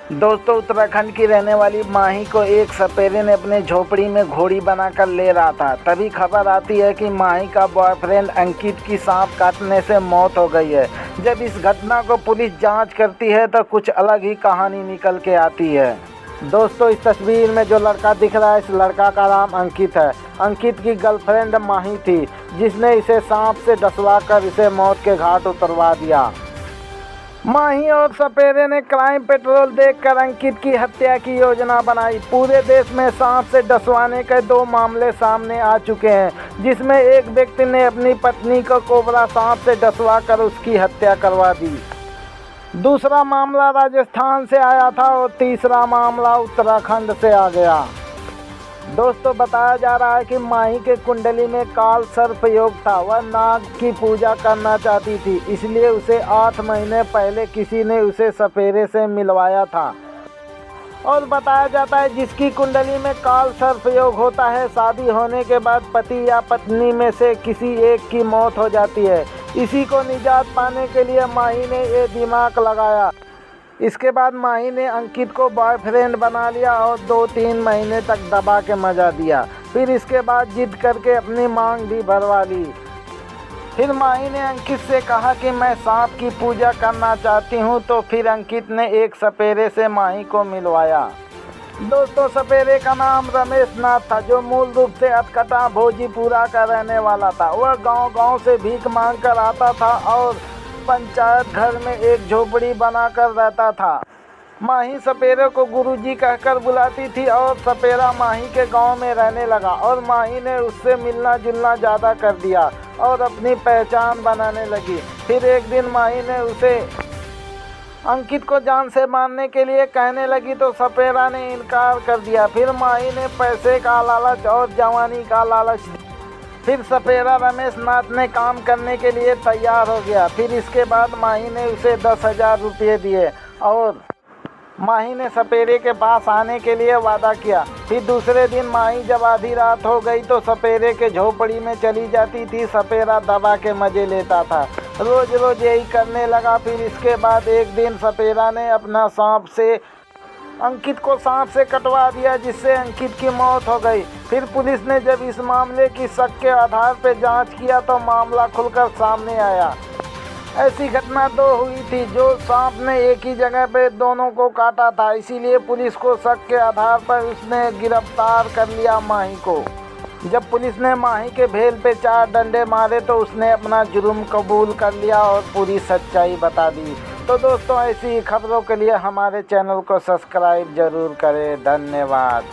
दोस्तों, उत्तराखंड की रहने वाली माही को एक सपेरे ने अपने झोपड़ी में घोड़ी बनाकर ले रहा था। तभी खबर आती है कि माही का बॉयफ्रेंड अंकित की सांप काटने से मौत हो गई है। जब इस घटना को पुलिस जांच करती है तो कुछ अलग ही कहानी निकल के आती है। दोस्तों, इस तस्वीर में जो लड़का दिख रहा है, इस लड़का का नाम अंकित है। अंकित की गर्लफ्रेंड माही थी, जिसने इसे सांप से डसवा कर इसे मौत के घाट उतरवा दिया। माही और सपेरे ने क्राइम पेट्रोल देखकर अंकित की हत्या की योजना बनाई। पूरे देश में सांप से डसवाने के 2 मामले सामने आ चुके हैं, जिसमें एक व्यक्ति ने अपनी पत्नी को कोबरा सांप से डसवा कर उसकी हत्या करवा दी। दूसरा मामला राजस्थान से आया था और तीसरा मामला उत्तराखंड से आ गया। दोस्तों, बताया जा रहा है कि माही के कुंडली में काल सर्प योग था। वह नाग की पूजा करना चाहती थी, इसलिए उसे 8 महीने पहले किसी ने उसे सपेरे से मिलवाया था। और बताया जाता है जिसकी कुंडली में काल सर्प योग होता है, शादी होने के बाद पति या पत्नी में से किसी एक की मौत हो जाती है। इसी को निजात पाने के लिए माही ने ये दिमाग लगाया। इसके बाद माही ने अंकित को बॉयफ्रेंड बना लिया और 2-3 महीने तक दबा के मजा दिया। फिर इसके बाद जिद करके अपनी मांग भी भरवा ली। फिर माही ने अंकित से कहा कि मैं सांप की पूजा करना चाहती हूँ, तो फिर अंकित ने एक सपेरे से माही को मिलवाया। दोस्तों, सपेरे का नाम रमेश नाथ था, जो मूल रूप से अटकटा भोजीपुरा का रहने वाला था। वह गांव-गांव से भीख मांग कर आता था और पंचायत घर में एक झोपड़ी बनाकर रहता था। माही सपेरे को गुरुजी कहकर बुलाती थी और सपेरा माही के गांव में रहने लगा और माही ने उससे मिलना जुलना ज़्यादा कर दिया और अपनी पहचान बनाने लगी। फिर एक दिन माही ने उसे अंकित को जान से मारने के लिए कहने लगी, तो सपेरा ने इनकार कर दिया। फिर माही ने पैसे का लालच और जवानी का लालच। फिर सपेरा रमेश नाथ ने काम करने के लिए तैयार हो गया। फिर इसके बाद माही ने उसे 10,000 रुपये दिए और माही ने सपेरे के पास आने के लिए वादा किया। फिर दूसरे दिन माही जब आधी रात हो गई तो सपेरे के झोपड़ी में चली जाती थी। सपेरा दबा के मज़े लेता था, रोज़ रोज़ यही करने लगा। फिर इसके बाद एक दिन सपेरा ने अपना सांप से अंकित को सांप से कटवा दिया, जिससे अंकित की मौत हो गई। फिर पुलिस ने जब इस मामले की शक के आधार पर जांच किया तो मामला खुलकर सामने आया। ऐसी घटना 2 हुई थी, जो सांप ने एक ही जगह पे दोनों को काटा था। इसीलिए पुलिस को शक के आधार पर उसने गिरफ्तार कर लिया माही को। जब पुलिस ने माही के भेल पे 4 डंडे मारे तो उसने अपना जुर्म कबूल कर लिया और पूरी सच्चाई बता दी। तो दोस्तों, ऐसी खबरों के लिए हमारे चैनल को सब्सक्राइब ज़रूर करें। धन्यवाद।